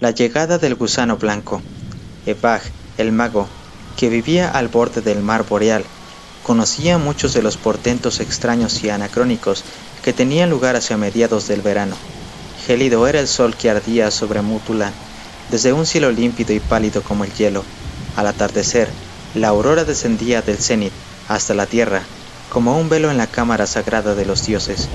La llegada del gusano blanco. Evag, el mago, que vivía al borde del mar boreal, conocía muchos de los portentos extraños y anacrónicos que tenían lugar hacia mediados del verano. Gélido era el sol que ardía sobre Mutulan, desde un cielo límpido y pálido como el hielo. Al atardecer, la aurora descendía del cenit hasta la tierra, como un velo en la cámara sagrada de los dioses.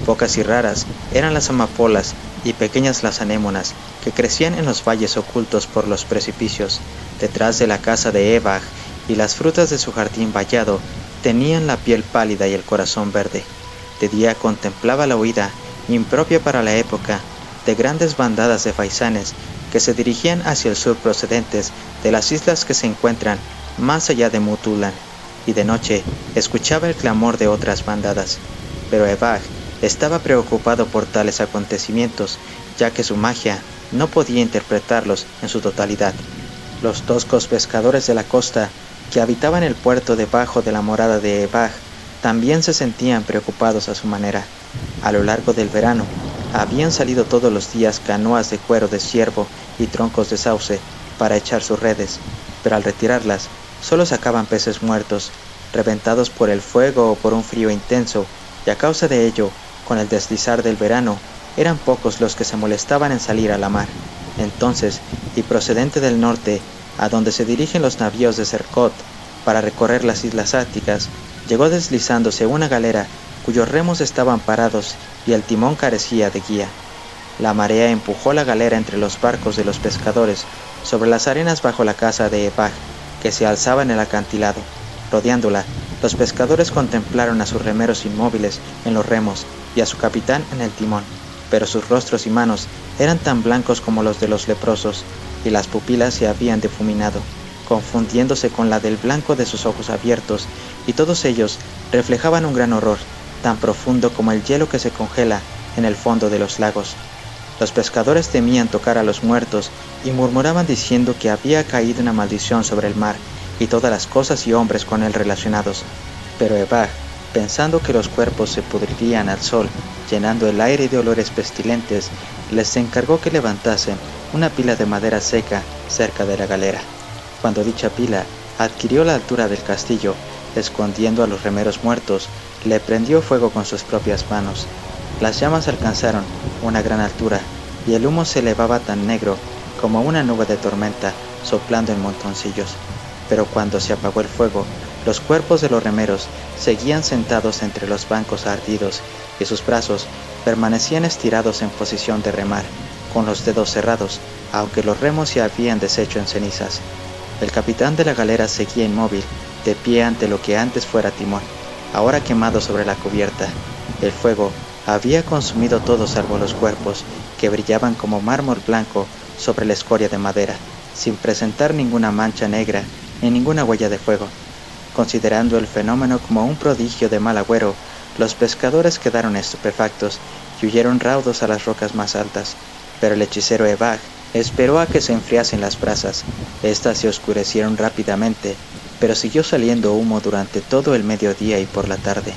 Pocas y raras eran las amapolas y pequeñas las anémonas que crecían en los valles ocultos por los precipicios, detrás de la casa de Evag, y las frutas de su jardín vallado tenían la piel pálida y el corazón verde. De día contemplaba la huida, impropia para la época, de grandes bandadas de faisanes que se dirigían hacia el sur procedentes de las islas que se encuentran más allá de Mutulan, y de noche escuchaba el clamor de otras bandadas. Pero Evag estaba preocupado por tales acontecimientos, ya que su magia no podía interpretarlos en su totalidad. Los toscos pescadores de la costa, que habitaban el puerto debajo de la morada de Evag, también se sentían preocupados a su manera. A lo largo del verano, habían salido todos los días canoas de cuero de ciervo y troncos de sauce para echar sus redes, pero al retirarlas, solo sacaban peces muertos, reventados por el fuego o por un frío intenso, y a causa de ello, con el deslizar del verano, eran pocos los que se molestaban en salir a la mar. Entonces, y procedente del norte, a donde se dirigen los navíos de Serkot para recorrer las islas árticas, llegó deslizándose una galera cuyos remos estaban parados y el timón carecía de guía. La marea empujó la galera entre los barcos de los pescadores sobre las arenas bajo la casa de Evag, que se alzaba en el acantilado. Rodeándola, los pescadores contemplaron a sus remeros inmóviles en los remos y a su capitán en el timón, pero sus rostros y manos eran tan blancos como los de los leprosos, y las pupilas se habían difuminado, confundiéndose con la del blanco de sus ojos abiertos, y todos ellos reflejaban un gran horror, tan profundo como el hielo que se congela en el fondo de los lagos. Los pescadores temían tocar a los muertos y murmuraban diciendo que había caído una maldición sobre el mar y todas las cosas y hombres con él relacionados. Pero Evag, pensando que los cuerpos se pudrirían al sol, llenando el aire de olores pestilentes, les encargó que levantasen una pila de madera seca cerca de la galera. Cuando dicha pila adquirió la altura del castillo, escondiendo a los remeros muertos, le prendió fuego con sus propias manos. Las llamas alcanzaron una gran altura, y el humo se elevaba tan negro como una nube de tormenta, soplando en montoncillos. Pero cuando se apagó el fuego, los cuerpos de los remeros seguían sentados entre los bancos ardidos, y sus brazos permanecían estirados en posición de remar, con los dedos cerrados, aunque los remos se habían deshecho en cenizas. El capitán de la galera seguía inmóvil, de pie ante lo que antes fuera timón, ahora quemado sobre la cubierta. El fuego había consumido todo salvo los cuerpos, que brillaban como mármol blanco sobre la escoria de madera, sin presentar ninguna mancha negra ni ninguna huella de fuego. Considerando el fenómeno como un prodigio de mal agüero, los pescadores quedaron estupefactos y huyeron raudos a las rocas más altas, pero el hechicero Evag esperó a que se enfriasen las brasas. Estas se oscurecieron rápidamente, pero siguió saliendo humo durante todo el mediodía y por la tarde,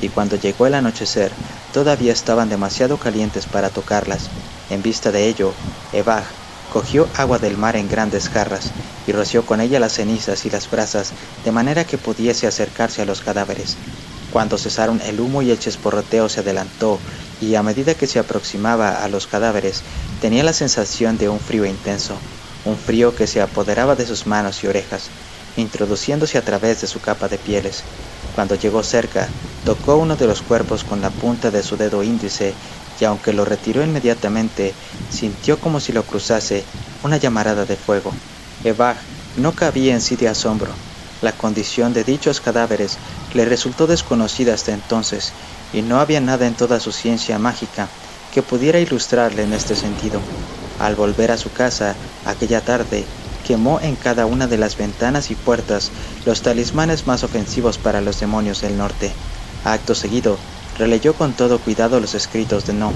y cuando llegó el anochecer, todavía estaban demasiado calientes para tocarlas. En vista de ello, Evag cogió agua del mar en grandes jarras y roció con ella las cenizas y las brasas, de manera que pudiese acercarse a los cadáveres. Cuando cesaron el humo y el chisporroteo, se adelantó, y a medida que se aproximaba a los cadáveres, tenía la sensación de un frío intenso, un frío que se apoderaba de sus manos y orejas, introduciéndose a través de su capa de pieles. Cuando llegó cerca, tocó uno de los cuerpos con la punta de su dedo índice, y aunque lo retiró inmediatamente, sintió como si lo cruzase una llamarada de fuego. Evag no cabía en sí de asombro. La condición de dichos cadáveres le resultó desconocida hasta entonces, y no había nada en toda su ciencia mágica que pudiera ilustrarle en este sentido. Al volver a su casa aquella tarde, quemó en cada una de las ventanas y puertas los talismanes más ofensivos para los demonios del norte. Acto seguido, releyó con todo cuidado los escritos de No,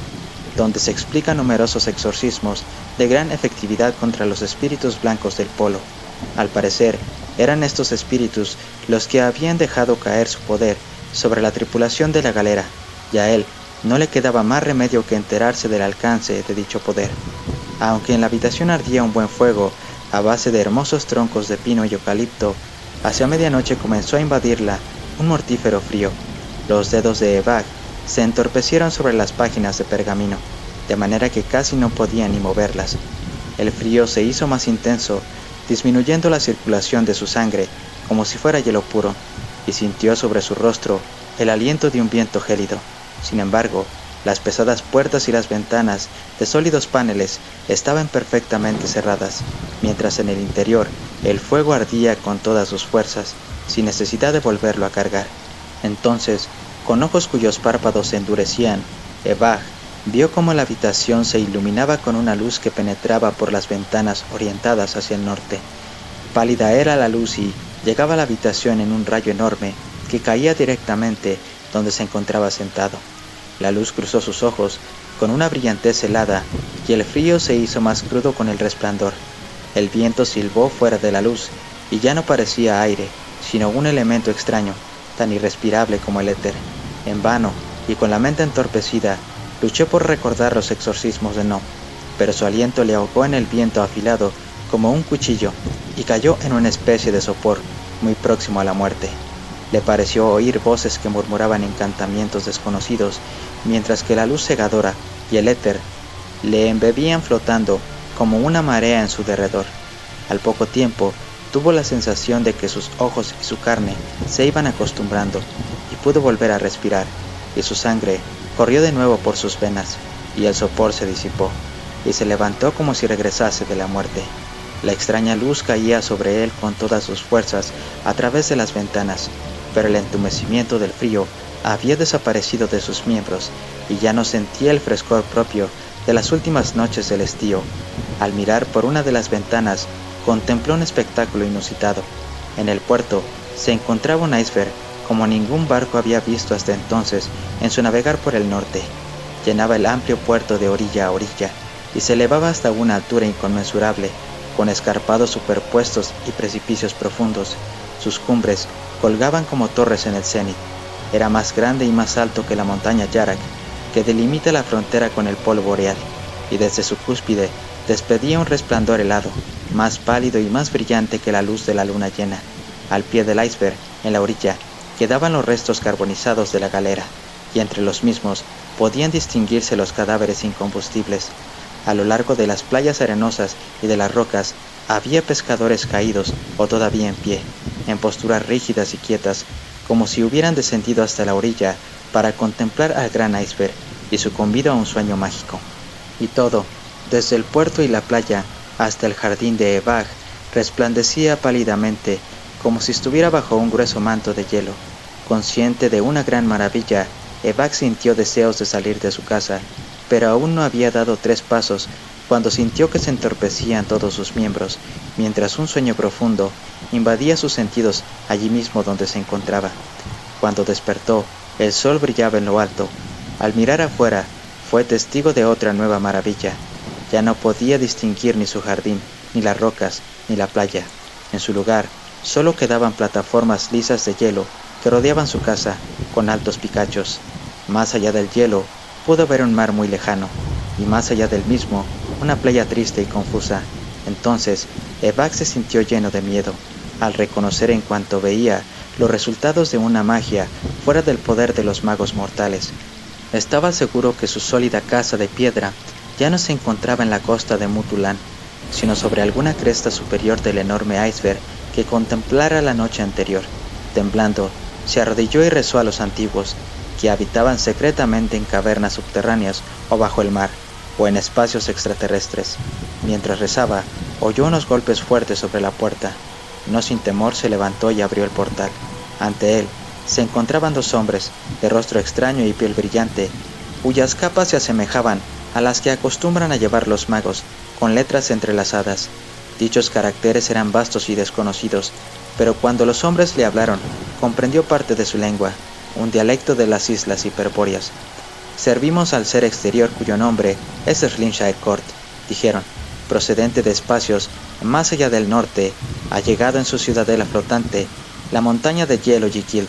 donde se explican numerosos exorcismos de gran efectividad contra los espíritus blancos del polo. Al parecer, eran estos espíritus los que habían dejado caer su poder sobre la tripulación de la galera, y a él no le quedaba más remedio que enterarse del alcance de dicho poder. Aunque en la habitación ardía un buen fuego a base de hermosos troncos de pino y eucalipto, hacia medianoche comenzó a invadirla un mortífero frío. Los dedos de Evag se entorpecieron sobre las páginas de pergamino, de manera que casi no podía ni moverlas. El frío se hizo más intenso, disminuyendo la circulación de su sangre como si fuera hielo puro, y sintió sobre su rostro el aliento de un viento gélido. Sin embargo, las pesadas puertas y las ventanas de sólidos paneles estaban perfectamente cerradas, mientras en el interior el fuego ardía con todas sus fuerzas, sin necesidad de volverlo a cargar. Entonces, con ojos cuyos párpados se endurecían, Evag vio cómo la habitación se iluminaba con una luz que penetraba por las ventanas orientadas hacia el norte. Pálida era la luz y llegaba a la habitación en un rayo enorme que caía directamente donde se encontraba sentado. La luz cruzó sus ojos con una brillantez helada y el frío se hizo más crudo con el resplandor. El viento silbó fuera de la luz y ya no parecía aire, sino un elemento extraño, tan irrespirable como el éter. En vano, y con la mente entorpecida, luchó por recordar los exorcismos de No, pero su aliento le ahogó en el viento afilado como un cuchillo y cayó en una especie de sopor muy próximo a la muerte. Le pareció oír voces que murmuraban encantamientos desconocidos, mientras que la luz cegadora y el éter le embebían flotando como una marea en su derredor. Al poco tiempo, tuvo la sensación de que sus ojos y su carne se iban acostumbrando y pudo volver a respirar, y su sangre corrió de nuevo por sus venas, y el sopor se disipó, y se levantó como si regresase de la muerte. La extraña luz caía sobre él con todas sus fuerzas a través de las ventanas, pero el entumecimiento del frío había desaparecido de sus miembros, y ya no sentía el frescor propio de las últimas noches del estío. Al mirar por una de las ventanas, contempló un espectáculo inusitado. En el puerto se encontraba un iceberg como ningún barco había visto hasta entonces en su navegar por el norte. Llenaba el amplio puerto de orilla a orilla y se elevaba hasta una altura inconmensurable, con escarpados superpuestos y precipicios profundos. Sus cumbres colgaban como torres en el cenit. Era más grande y más alto que la montaña Yarak, que delimita la frontera con el polo boreal, y desde su cúspide despedía un resplandor helado, más pálido y más brillante que la luz de la luna llena. Al pie del iceberg, en la orilla, quedaban los restos carbonizados de la galera, y entre los mismos podían distinguirse los cadáveres incombustibles. A lo largo de las playas arenosas y de las rocas había pescadores caídos o todavía en pie, en posturas rígidas y quietas, como si hubieran descendido hasta la orilla para contemplar al gran iceberg y sucumbido a un sueño mágico. Y todo, desde el puerto y la playa hasta el jardín de Evag, resplandecía pálidamente, como si estuviera bajo un grueso manto de hielo. Consciente de una gran maravilla, Evag sintió deseos de salir de su casa, pero aún no había dado 3 pasos cuando sintió que se entorpecían todos sus miembros, mientras un sueño profundo invadía sus sentidos allí mismo donde se encontraba. Cuando despertó, el sol brillaba en lo alto. Al mirar afuera, fue testigo de otra nueva maravilla. Ya no podía distinguir ni su jardín, ni las rocas, ni la playa. En su lugar, solo quedaban plataformas lisas de hielo que rodeaban su casa, con altos picachos. Más allá del hielo, pudo ver un mar muy lejano, y más allá del mismo, una playa triste y confusa. Entonces, Evag se sintió lleno de miedo, al reconocer en cuanto veía los resultados de una magia fuera del poder de los magos mortales. Estaba seguro que su sólida casa de piedra ya no se encontraba en la costa de Mutulan, sino sobre alguna cresta superior del enorme iceberg que contemplara la noche anterior. Temblando, se arrodilló y rezó a los antiguos, que habitaban secretamente en cavernas subterráneas o bajo el mar, o en espacios extraterrestres. Mientras rezaba, oyó unos golpes fuertes sobre la puerta. No sin temor se levantó y abrió el portal. Ante él se encontraban 2 hombres, de rostro extraño y piel brillante, cuyas capas se asemejaban a las que acostumbran a llevar los magos, con letras entrelazadas. Dichos caracteres eran vastos y desconocidos, pero cuando los hombres le hablaron, comprendió parte de su lengua, un dialecto de las islas hiperbóreas. «Servimos al ser exterior cuyo nombre es Slimshire Court», dijeron, procedente de espacios más allá del norte, ha llegado en su ciudadela flotante, la montaña de hielo Yikild,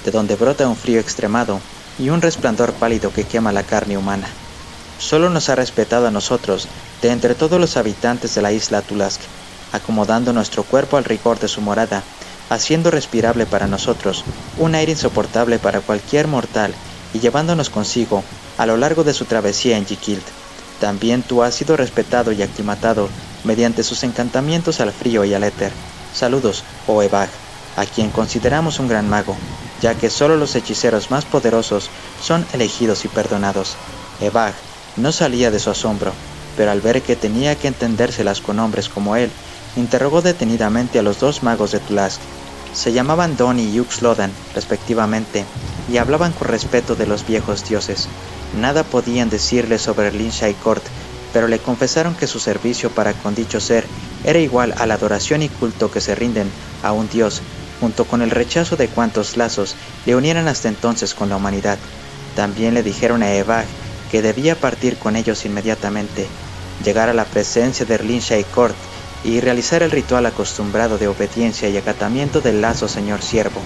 de donde brota un frío extremado y un resplandor pálido que quema la carne humana. Solo nos ha respetado a nosotros de entre todos los habitantes de la isla Tulask, acomodando nuestro cuerpo al rigor de su morada, haciendo respirable para nosotros un aire insoportable para cualquier mortal y llevándonos consigo a lo largo de su travesía en Yikild. También tú has sido respetado y aclimatado mediante sus encantamientos al frío y al éter. Saludos, oh Evag, a quien consideramos un gran mago, ya que solo los hechiceros más poderosos son elegidos y perdonados. Evag no salía de su asombro, pero al ver que tenía que entendérselas con hombres como él, interrogó detenidamente a los dos magos de Tulask. Se llamaban Don y Yux-Lodan, respectivamente, y hablaban con respeto de los viejos dioses. Nada podían decirle sobre Linshai Court, pero le confesaron que su servicio para con dicho ser era igual a la adoración y culto que se rinden a un dios, junto con el rechazo de cuantos lazos le unieran hasta entonces con la humanidad. También le dijeron a Evag que debía partir con ellos inmediatamente, llegar a la presencia de Linshai Court y realizar el ritual acostumbrado de obediencia y acatamiento del lazo señor siervo.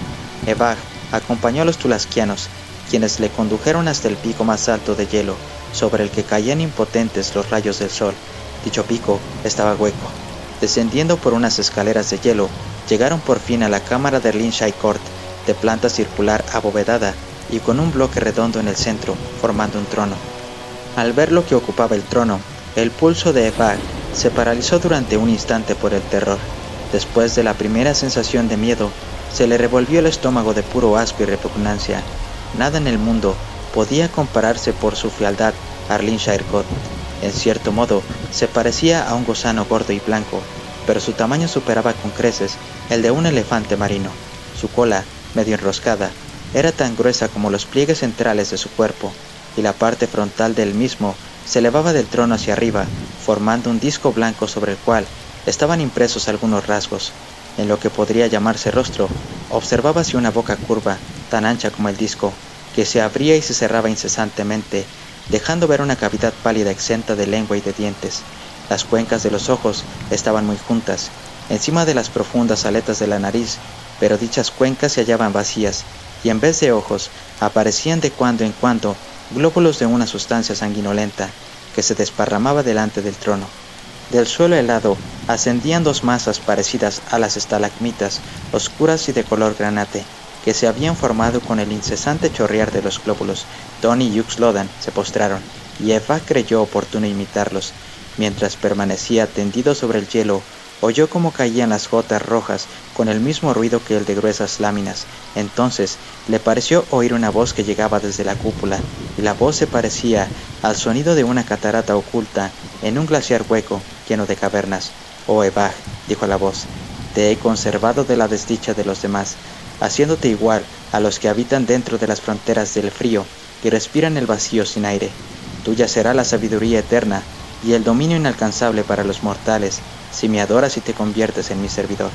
Evag acompañó a los tulaskianos, quienes le condujeron hasta el pico más alto de hielo, sobre el que caían impotentes los rayos del sol. Dicho pico estaba hueco. Descendiendo por unas escaleras de hielo, llegaron por fin a la cámara de Linshai Court, de planta circular abovedada y con un bloque redondo en el centro, formando un trono. Al ver lo que ocupaba el trono, el pulso de Evag se paralizó durante un instante por el terror. Después de la primera sensación de miedo, se le revolvió el estómago de puro asco y repugnancia. Nada en el mundo podía compararse por su fealdad a Linshai Court. En cierto modo, se parecía a un gusano gordo y blanco, pero su tamaño superaba con creces el de un elefante marino. Su cola, medio enroscada, era tan gruesa como los pliegues centrales de su cuerpo, y la parte frontal del mismo se elevaba del trono hacia arriba, formando un disco blanco sobre el cual estaban impresos algunos rasgos. En lo que podría llamarse rostro, observábase una boca curva, tan ancha como el disco, que se abría y se cerraba incesantemente, dejando ver una cavidad pálida exenta de lengua y de dientes. Las cuencas de los ojos estaban muy juntas, encima de las profundas aletas de la nariz, pero dichas cuencas se hallaban vacías, y en vez de ojos, aparecían de cuando en cuando glóbulos de una sustancia sanguinolenta, que se desparramaba delante del trono. Del suelo helado ascendían dos masas parecidas a las estalagmitas, oscuras y de color granate, que se habían formado con el incesante chorrear de los glóbulos. Don y Yux-Lodan se postraron, y Evag creyó oportuno imitarlos. Mientras permanecía tendido sobre el hielo, oyó cómo caían las gotas rojas con el mismo ruido que el de gruesas láminas. Entonces le pareció oír una voz que llegaba desde la cúpula, y la voz se parecía al sonido de una catarata oculta en un glaciar hueco lleno de cavernas. «Oh Evag», dijo la voz, «te he conservado de la desdicha de los demás, haciéndote igual a los que habitan dentro de las fronteras del frío y respiran el vacío sin aire. Tuya será la sabiduría eterna y el dominio inalcanzable para los mortales, si me adoras y te conviertes en mi servidor.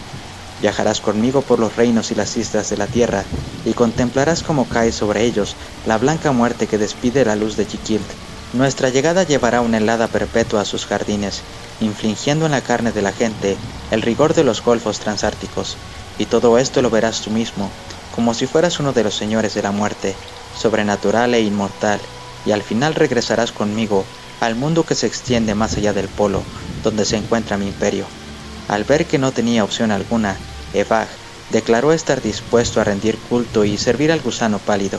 Viajarás conmigo por los reinos y las islas de la tierra, y contemplarás cómo cae sobre ellos la blanca muerte que despide la luz de Yikild. Nuestra llegada llevará una helada perpetua a sus jardines, infligiendo en la carne de la gente el rigor de los golfos transárticos, y todo esto lo verás tú mismo, como si fueras uno de los señores de la muerte, sobrenatural e inmortal, y al final regresarás conmigo al mundo que se extiende más allá del polo, donde se encuentra mi imperio». Al ver que no tenía opción alguna, Evag declaró estar dispuesto a rendir culto y servir al gusano pálido.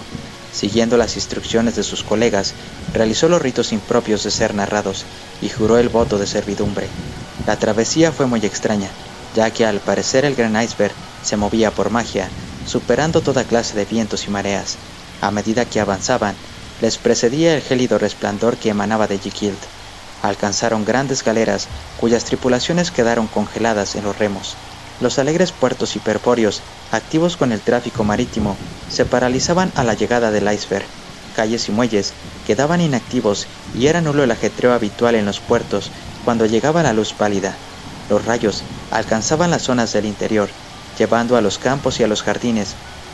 Siguiendo las instrucciones de sus colegas, realizó los ritos impropios de ser narrados y juró el voto de servidumbre. La travesía fue muy extraña, ya que al parecer el gran iceberg se movía por magia, superando toda clase de vientos y mareas. A medida que avanzaban, les precedía el gélido resplandor que emanaba de Yikild. Alcanzaron grandes galeras, cuyas tripulaciones quedaron congeladas en los remos. Los alegres puertos hiperpóreos, activos con el tráfico marítimo, se paralizaban a la llegada del iceberg. Calles y muelles quedaban inactivos y era nulo el ajetreo habitual en los puertos cuando llegaba la luz pálida. Los rayos alcanzaban las zonas del interior, llevando a los campos y a los jardines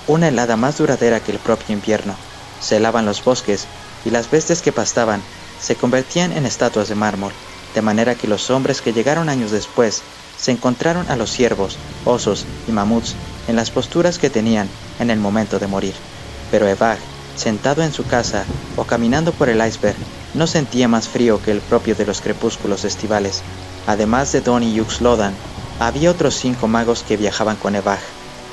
una helada más duradera que el propio invierno. Se helaban los bosques, y las bestias que pastaban se convertían en estatuas de mármol, de manera que los hombres que llegaron años después se encontraron a los ciervos, osos y mamuts en las posturas que tenían en el momento de morir. Pero Evag, sentado en su casa o caminando por el iceberg, no sentía más frío que el propio de los crepúsculos estivales. Además de Don y Uxlodan, había otros 5 magos que viajaban con Evag,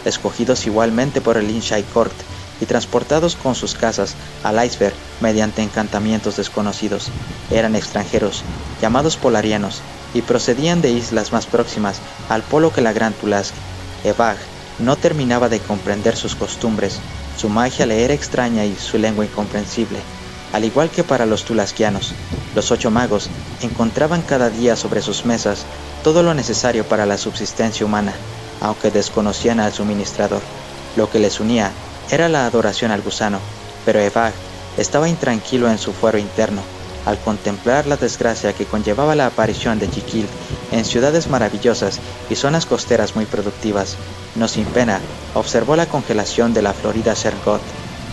escogidos igualmente por el Linshai Court y transportados con sus casas al iceberg mediante encantamientos desconocidos. Eran extranjeros, llamados polarianos, y procedían de islas más próximas al polo que la Gran Tulask. Evag no terminaba de comprender sus costumbres, su magia le era extraña y su lengua incomprensible. Al igual que para los tulaskianos, los 8 magos encontraban cada día sobre sus mesas todo lo necesario para la subsistencia humana, aunque desconocían al suministrador. Lo que les unía era la adoración al gusano, pero Evag estaba intranquilo en su fuero interno, al contemplar la desgracia que conllevaba la aparición de Jikild en ciudades maravillosas y zonas costeras muy productivas. No sin pena, observó la congelación de la florida Sergoth,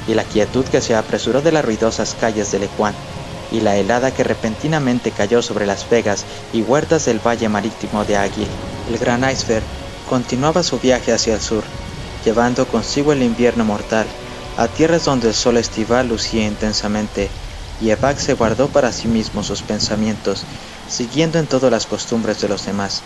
y la quietud que se apresuró de las ruidosas calles de Lequán, y la helada que repentinamente cayó sobre las vegas y huertas del valle marítimo de Aghil. El gran iceberg continuaba su viaje hacia el sur, llevando consigo el invierno mortal, a tierras donde el sol estival lucía intensamente, y Evag se guardó para sí mismo sus pensamientos, siguiendo en todo las costumbres de los demás.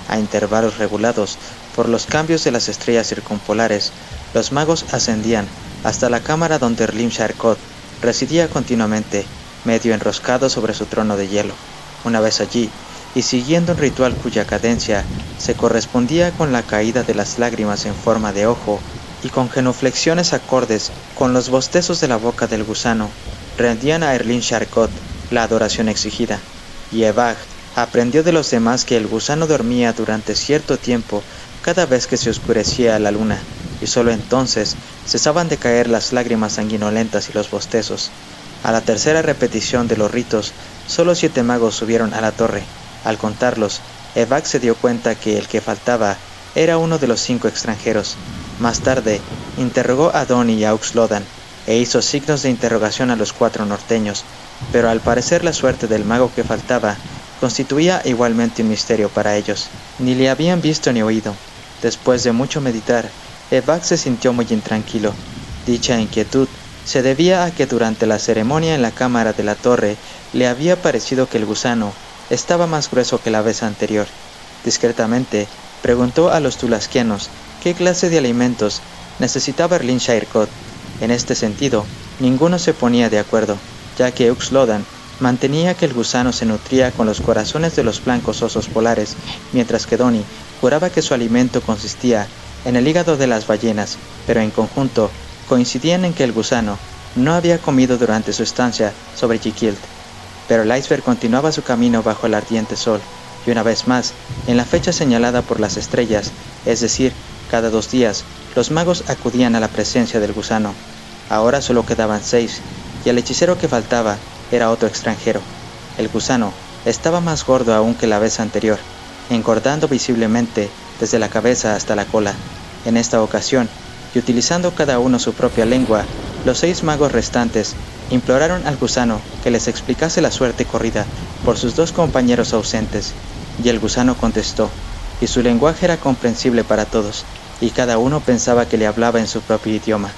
A intervalos regulados por los cambios de las estrellas circumpolares, los magos ascendían hasta la cámara donde Rimshar Kot residía continuamente, medio enroscado sobre su trono de hielo. Una vez allí, y siguiendo un ritual cuya cadencia se correspondía con la caída de las lágrimas en forma de ojo y con genuflexiones acordes con los bostezos de la boca del gusano, rendían a Erlinshar Kot la adoración exigida, y Evag aprendió de los demás que el gusano dormía durante cierto tiempo cada vez que se oscurecía la luna, y solo entonces cesaban de caer las lágrimas sanguinolentas y los bostezos. A la tercera repetición de los ritos, solo 7 magos subieron a la torre. Al contarlos, Evag se dio cuenta que el que faltaba era uno de los 5 extranjeros. Más tarde, interrogó a Doni y a Uxlodan, e hizo signos de interrogación a los 4 norteños, pero al parecer la suerte del mago que faltaba constituía igualmente un misterio para ellos. Ni le habían visto ni oído. Después de mucho meditar, Evag se sintió muy intranquilo. Dicha inquietud se debía a que durante la ceremonia en la cámara de la torre le había parecido que el gusano estaba más grueso que la vez anterior. Discretamente preguntó a los tulaskianos qué clase de alimentos necesitaba Erlinshar Kot. En este sentido, ninguno se ponía de acuerdo, ya que Uxlodan mantenía que el gusano se nutría con los corazones de los blancos osos polares, mientras que Doni juraba que su alimento consistía en el hígado de las ballenas, pero en conjunto coincidían en que el gusano no había comido durante su estancia sobre Jikild. Pero el iceberg continuaba su camino bajo el ardiente sol, y una vez más, en la fecha señalada por las estrellas, es decir, cada 2 días, los magos acudían a la presencia del gusano. Ahora solo quedaban 6, y el hechicero que faltaba era otro extranjero. El gusano estaba más gordo aún que la vez anterior, engordando visiblemente desde la cabeza hasta la cola. En esta ocasión, y utilizando cada uno su propia lengua, los 6 magos restantes imploraron al gusano que les explicase la suerte corrida por sus 2 compañeros ausentes, y el gusano contestó, y su lenguaje era comprensible para todos, y cada uno pensaba que le hablaba en su propio idioma.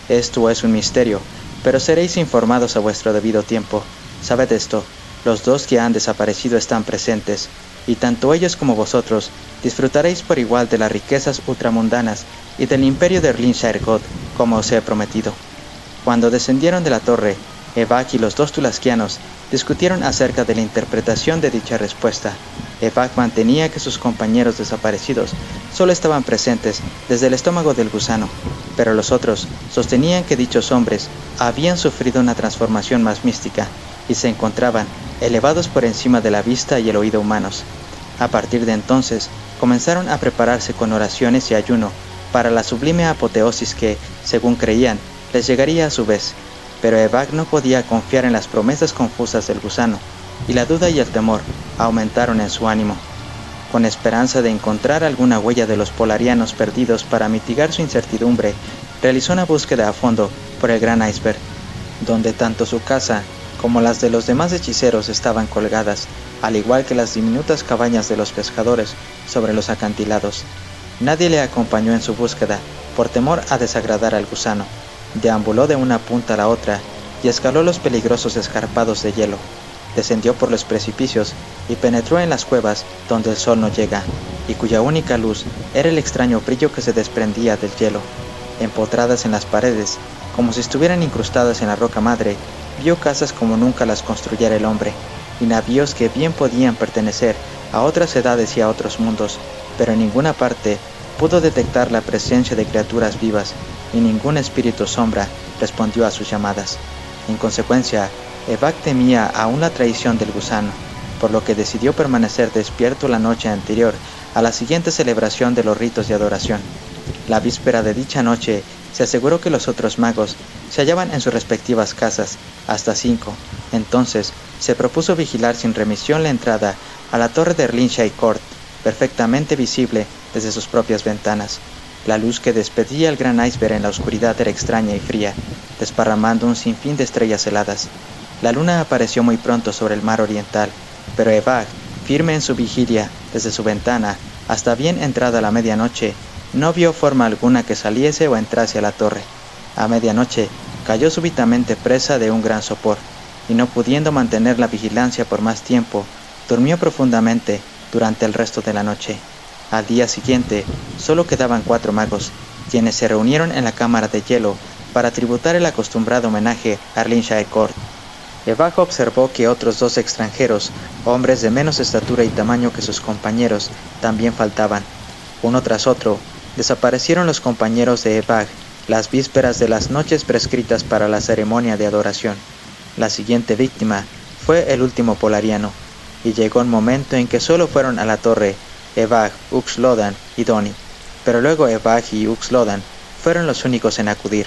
Esto es un misterio, pero seréis informados a vuestro debido tiempo. Sabed esto, los 2 que han desaparecido están presentes, y tanto ellos como vosotros disfrutaréis por igual de las riquezas ultramundanas y del imperio de Erlinshar Kot, como os he prometido. Cuando descendieron de la torre, Evag y los 2 tulaskianos discutieron acerca de la interpretación de dicha respuesta. Evag mantenía que sus compañeros desaparecidos solo estaban presentes desde el estómago del gusano, pero los otros sostenían que dichos hombres habían sufrido una transformación más mística y se encontraban elevados por encima de la vista y el oído humanos. A partir de entonces, comenzaron a prepararse con oraciones y ayuno para la sublime apoteosis que, según creían, les llegaría a su vez. Pero Evag no podía confiar en las promesas confusas del gusano, y la duda y el temor aumentaron en su ánimo. Con esperanza de encontrar alguna huella de los polarianos perdidos para mitigar su incertidumbre, realizó una búsqueda a fondo por el gran iceberg, donde tanto su casa como las de los demás hechiceros estaban colgadas, al igual que las diminutas cabañas de los pescadores sobre los acantilados. Nadie le acompañó en su búsqueda, por temor a desagradar al gusano. Deambuló de una punta a la otra, y escaló los peligrosos escarpados de hielo. Descendió por los precipicios y penetró en las cuevas donde el sol no llega, y cuya única luz era el extraño brillo que se desprendía del hielo. Empotradas en las paredes, como si estuvieran incrustadas en la roca madre, vio casas como nunca las construyera el hombre, y navíos que bien podían pertenecer a otras edades y a otros mundos, pero en ninguna parte pudo detectar la presencia de criaturas vivas, y ningún espíritu sombra respondió a sus llamadas. En consecuencia, Evak temía aún la traición del gusano, por lo que decidió permanecer despierto la noche anterior a la siguiente celebración de los ritos de adoración. La víspera de dicha noche, se aseguró que los otros magos se hallaban en sus respectivas casas, hasta 5. Entonces, se propuso vigilar sin remisión la entrada a la torre de Erlinshire Court, perfectamente visible desde sus propias ventanas. La luz que despedía el gran iceberg en la oscuridad era extraña y fría, desparramando un sinfín de estrellas heladas. La luna apareció muy pronto sobre el mar oriental, pero Evak, firme en su vigilia desde su ventana, hasta bien entrada la medianoche, no vio forma alguna que saliese o entrase a la torre. A medianoche cayó súbitamente presa de un gran sopor, y no pudiendo mantener la vigilancia por más tiempo, durmió profundamente durante el resto de la noche. Al día siguiente, solo quedaban 4 magos, quienes se reunieron en la cámara de hielo para tributar el acostumbrado homenaje a Erlinshire Court. Evak observó que otros 2 extranjeros, hombres de menos estatura y tamaño que sus compañeros, también faltaban. Uno tras otro, desaparecieron los compañeros de Evak las vísperas de las noches prescritas para la ceremonia de adoración. La siguiente víctima fue el último polariano, y llegó un momento en que solo fueron a la torre Evak, Uxlodan y Doni, pero luego Evak y Uxlodan fueron los únicos en acudir.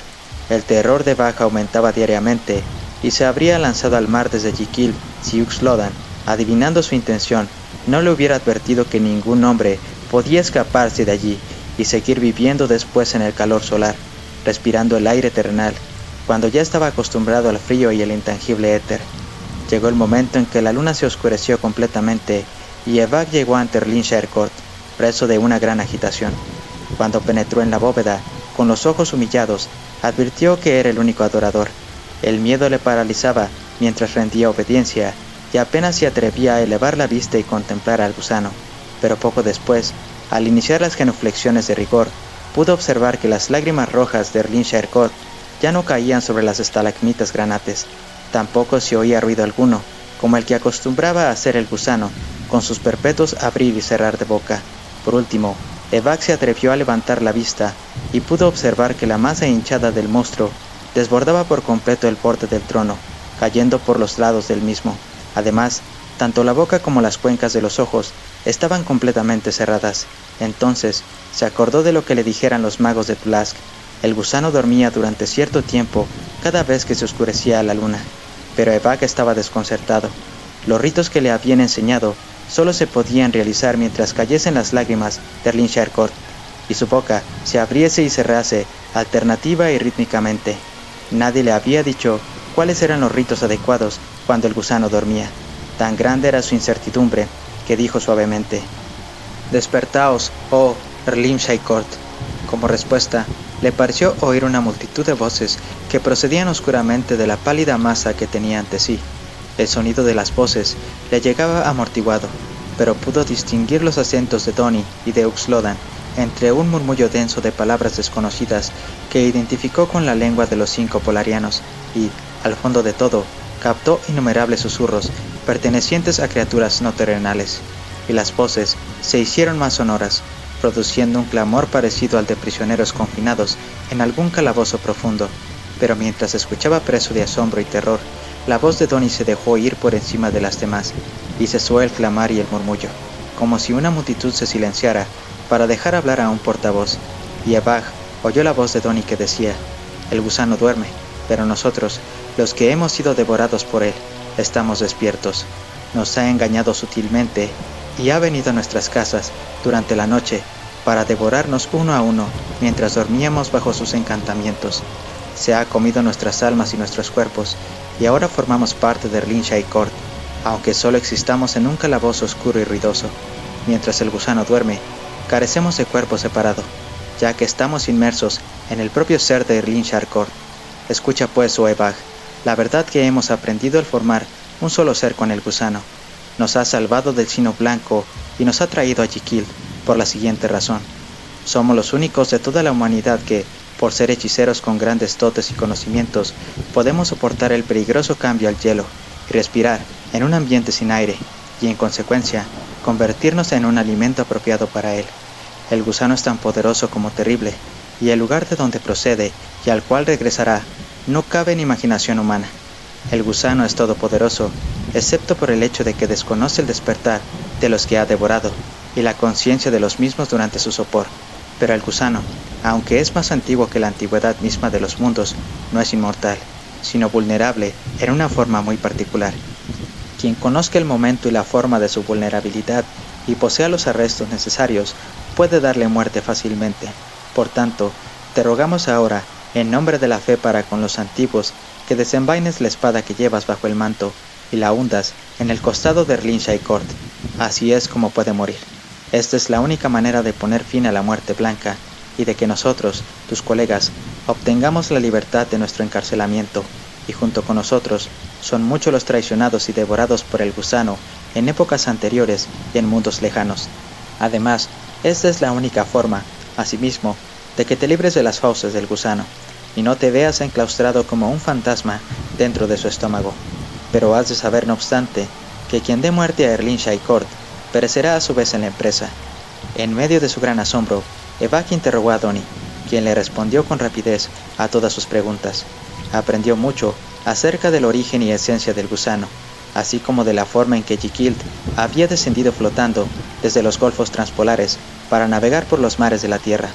El terror de Evak aumentaba diariamente, y se habría lanzado al mar desde Yikil si Uxlodan, adivinando su intención, no le hubiera advertido que ningún hombre podía escaparse de allí y seguir viviendo después en el calor solar, respirando el aire terrenal, cuando ya estaba acostumbrado al frío y el intangible éter. Llegó el momento en que la luna se oscureció completamente y Evak llegó ante Erlinshire Court, preso de una gran agitación. Cuando penetró en la bóveda, con los ojos humillados, advirtió que era el único adorador. El miedo le paralizaba mientras rendía obediencia, y apenas se atrevía a elevar la vista y contemplar al gusano. Pero poco después, al iniciar las genuflexiones de rigor, pudo observar que las lágrimas rojas de Erlinshire Court ya no caían sobre las estalagmitas granates. Tampoco se oía ruido alguno, como el que acostumbraba a hacer el gusano, con sus perpetuos abrir y cerrar de boca. Por último, Evak se atrevió a levantar la vista, y pudo observar que la masa hinchada del monstruo desbordaba por completo el borde del trono, cayendo por los lados del mismo. Además, tanto la boca como las cuencas de los ojos estaban completamente cerradas. Entonces, se acordó de lo que le dijeran los magos de Tulask. El gusano dormía durante cierto tiempo cada vez que se oscurecía la luna, pero Evak estaba desconcertado. Los ritos que le habían enseñado solo se podían realizar mientras cayesen las lágrimas de Erlinshire Court, y su boca se abriese y cerrase alternativa y rítmicamente. Nadie le había dicho cuáles eran los ritos adecuados cuando el gusano dormía. Tan grande era su incertidumbre que dijo suavemente: «Despertaos, oh Erlinshire Court». Como respuesta, le pareció oír una multitud de voces que procedían oscuramente de la pálida masa que tenía ante sí. El sonido de las voces le llegaba amortiguado, pero pudo distinguir los acentos de Doni y de Uxlodan entre un murmullo denso de palabras desconocidas que identificó con la lengua de los 5 polarianos y, al fondo de todo, captó innumerables susurros pertenecientes a criaturas no terrenales, y las voces se hicieron más sonoras, produciendo un clamor parecido al de prisioneros confinados en algún calabozo profundo. Pero mientras escuchaba preso de asombro y terror, la voz de Doni se dejó oír por encima de las demás, y cesó el clamar y el murmullo, como si una multitud se silenciara para dejar hablar a un portavoz, y Evak oyó la voz de Doni que decía: «El gusano duerme, pero nosotros, los que hemos sido devorados por él, estamos despiertos. Nos ha engañado sutilmente y ha venido a nuestras casas durante la noche para devorarnos uno a uno mientras dormíamos bajo sus encantamientos. Se ha comido nuestras almas y nuestros cuerpos, y ahora formamos parte de Erlinshire Court, aunque solo existamos en un calabozo oscuro y ruidoso. Mientras el gusano duerme, carecemos de cuerpo separado, ya que estamos inmersos en el propio ser de Erlinshire Court. Escucha pues, oh Evak, La verdad que hemos aprendido a formar un solo ser con el gusano. Nos ha salvado del sino blanco y nos ha traído a Jiquild por la siguiente razón. Somos los únicos de toda la humanidad que, por ser hechiceros con grandes dotes y conocimientos, podemos soportar el peligroso cambio al hielo y respirar en un ambiente sin aire, y en consecuencia, convertirnos en un alimento apropiado para él. El gusano es tan poderoso como terrible, y el lugar de donde procede y al cual regresará no cabe en imaginación humana. El gusano es todopoderoso, excepto por el hecho de que desconoce el despertar de los que ha devorado y la conciencia de los mismos durante su sopor. Pero el gusano, aunque es más antiguo que la antigüedad misma de los mundos, no es inmortal, sino vulnerable en una forma muy particular. Quien conozca el momento y la forma de su vulnerabilidad y posea los arrestos necesarios, puede darle muerte fácilmente. Por tanto, te rogamos ahora, en nombre de la fe para con los antiguos, que desenvaines la espada que llevas bajo el manto y la hundas en el costado de Erlinshire Court. Así es como puede morir. Esta es la única manera de poner fin a la muerte blanca y de que nosotros, tus colegas, obtengamos la libertad de nuestro encarcelamiento, y junto con nosotros son muchos los traicionados y devorados por el gusano en épocas anteriores y en mundos lejanos. Además, esta es la única forma, asimismo, de que te libres de las fauces del gusano, y no te veas enclaustrado como un fantasma dentro de su estómago. Pero has de saber, no obstante, que quien dé muerte a Erlinshire Court perecerá a su vez en la empresa. En medio de su gran asombro, Evak interrogó a Doni, quien le respondió con rapidez a todas sus preguntas. Aprendió mucho acerca del origen y esencia del gusano, así como de la forma en que Jiquild había descendido flotando desde los golfos transpolares para navegar por los mares de la tierra.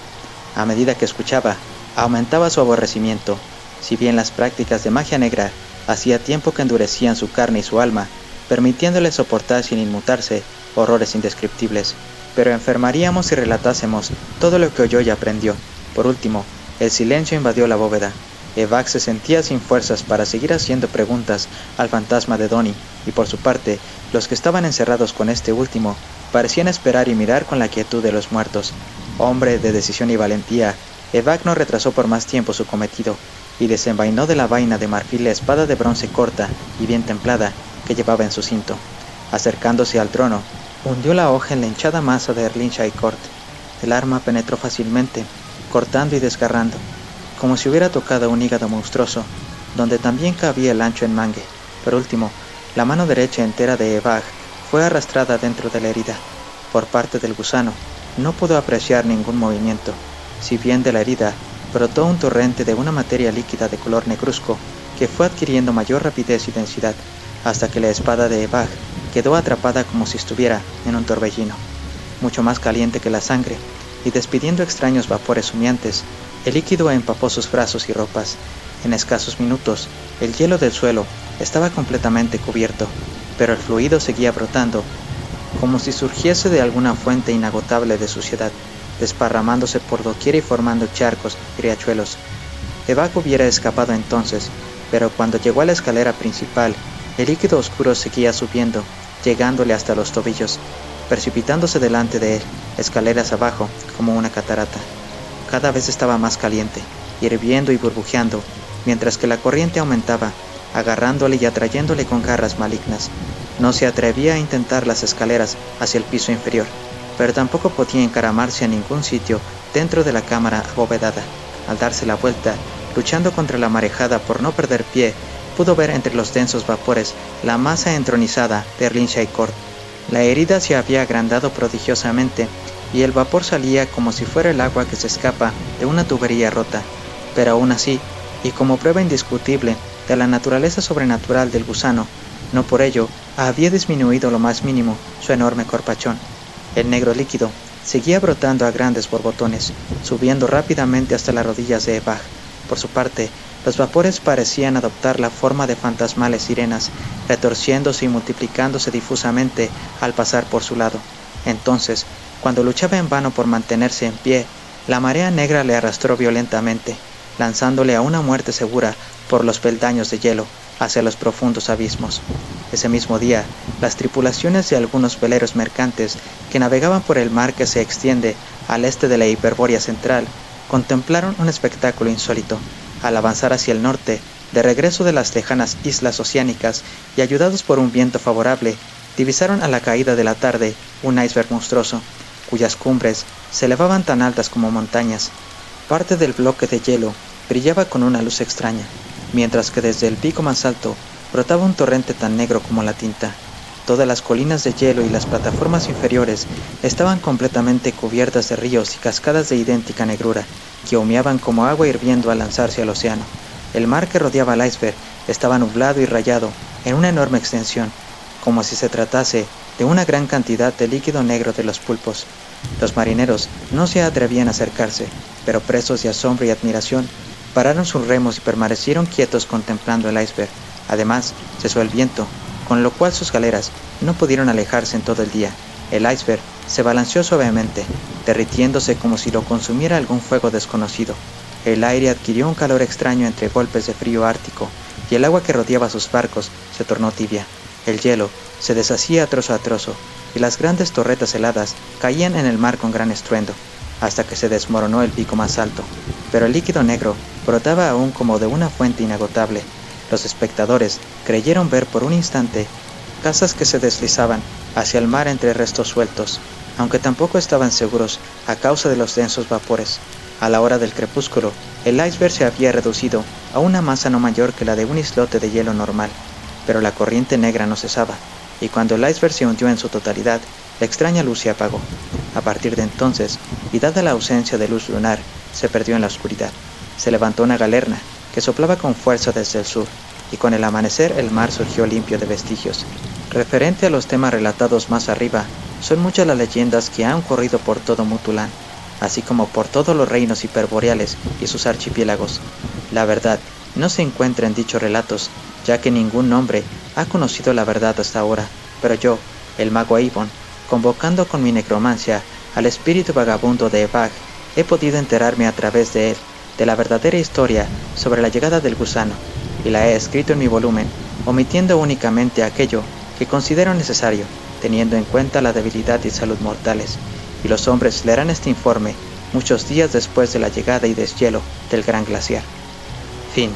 A medida que escuchaba, aumentaba su aborrecimiento. Si bien las prácticas de magia negra hacía tiempo que endurecían su carne y su alma, permitiéndole soportar sin inmutarse horrores indescriptibles, pero enfermaríamos si relatásemos todo lo que oyó y aprendió. Por último, el silencio invadió la bóveda. Evak se sentía sin fuerzas para seguir haciendo preguntas al fantasma de Doni, y por su parte, los que estaban encerrados con este último parecían esperar y mirar con la quietud de los muertos. Hombre de decisión y valentía, Evak no retrasó por más tiempo su cometido, y desenvainó de la vaina de marfil la espada de bronce corta y bien templada que llevaba en su cinto. Acercándose al trono, hundió la hoja en la hinchada masa de Erlinshire Court. El arma penetró fácilmente, cortando y desgarrando, como si hubiera tocado un hígado monstruoso, donde también cabía el ancho enmangue. Por último, la mano derecha entera de Evak fue arrastrada dentro de la herida. Por parte del gusano, no pudo apreciar ningún movimiento, si bien de la herida brotó un torrente de una materia líquida de color negruzco que fue adquiriendo mayor rapidez y densidad, hasta que la espada de Evak quedó atrapada como si estuviera en un torbellino, mucho más caliente que la sangre, y despidiendo extraños vapores humeantes. El líquido empapó sus brazos y ropas. En escasos minutos, el hielo del suelo estaba completamente cubierto, pero el fluido seguía brotando, como si surgiese de alguna fuente inagotable de suciedad, desparramándose por doquier y formando charcos y riachuelos. Evak hubiera escapado entonces, pero cuando llegó a la escalera principal, el líquido oscuro seguía subiendo, llegándole hasta los tobillos, precipitándose delante de él, escaleras abajo, como una catarata. Cada vez estaba más caliente, hirviendo y burbujeando, mientras que la corriente aumentaba, agarrándole y atrayéndole con garras malignas. No se atrevía a intentar las escaleras hacia el piso inferior, pero tampoco podía encaramarse a ningún sitio dentro de la cámara abovedada. Al darse la vuelta, luchando contra la marejada por no perder pie, pudo ver entre los densos vapores la masa entronizada de Erlinshire Court. La herida se había agrandado prodigiosamente, y el vapor salía como si fuera el agua que se escapa de una tubería rota. Pero aún así, y como prueba indiscutible de la naturaleza sobrenatural del gusano, no por ello había disminuido lo más mínimo su enorme corpachón. El negro líquido seguía brotando a grandes borbotones, subiendo rápidamente hasta las rodillas de Evak. Por su parte, los vapores parecían adoptar la forma de fantasmales sirenas, retorciéndose y multiplicándose difusamente al pasar por su lado. Entonces, cuando luchaba en vano por mantenerse en pie, la marea negra le arrastró violentamente, lanzándole a una muerte segura por los peldaños de hielo hacia los profundos abismos. Ese mismo día, las tripulaciones de algunos veleros mercantes que navegaban por el mar que se extiende al este de la Hiperbórea central contemplaron un espectáculo insólito. Al avanzar hacia el norte, De regreso de las lejanas islas oceánicas y ayudados por un viento favorable, divisaron a la caída de la tarde un iceberg monstruoso, cuyas cumbres se elevaban tan altas como montañas. Parte del bloque de hielo brillaba con una luz extraña, mientras que desde el pico más alto brotaba un torrente tan negro como la tinta. Todas las colinas de hielo y las plataformas inferiores estaban completamente cubiertas de ríos y cascadas de idéntica negrura, que humeaban como agua hirviendo al lanzarse al océano. El mar que rodeaba al iceberg estaba nublado y rayado en una enorme extensión, como si se tratase de una gran cantidad de líquido negro de los pulpos. Los marineros no se atrevían a acercarse, pero presos de asombro y admiración, pararon sus remos y permanecieron quietos contemplando el iceberg. Además, cesó el viento, con lo cual sus galeras no pudieron alejarse en todo el día. El iceberg se balanceó suavemente, derritiéndose como si lo consumiera algún fuego desconocido. El aire adquirió un calor extraño entre golpes de frío ártico, y el agua que rodeaba sus barcos se tornó tibia. El hielo se deshacía trozo a trozo, y las grandes torretas heladas caían en el mar con gran estruendo, hasta que se desmoronó el pico más alto. Pero el líquido negro brotaba aún como de una fuente inagotable. Los espectadores creyeron ver por un instante casas que se deslizaban hacia el mar entre restos sueltos, aunque tampoco estaban seguros a causa de los densos vapores. A la hora del crepúsculo, el iceberg se había reducido a una masa no mayor que la de un islote de hielo normal, pero la corriente negra no cesaba, y cuando el iceberg se hundió en su totalidad, la extraña luz se apagó. A partir de entonces, y dada la ausencia de luz lunar, se perdió en la oscuridad. Se levantó una galerna que soplaba con fuerza desde el sur, y con el amanecer el mar surgió limpio de vestigios. Referente a los temas relatados más arriba, son muchas las leyendas que han corrido por todo Mutulán, así como por todos los reinos hiperboreales y sus archipiélagos. La verdad no se encuentra en dichos relatos, ya que ningún hombre ha conocido la verdad hasta ahora, pero yo, el mago Avon, convocando con mi necromancia al espíritu vagabundo de Evag, he podido enterarme a través de él de la verdadera historia sobre la llegada del gusano, y la he escrito en mi volumen, omitiendo únicamente aquello que considero necesario, teniendo en cuenta la debilidad y salud mortales, y los hombres leerán este informe muchos días después de la llegada y deshielo del gran glaciar. Fin.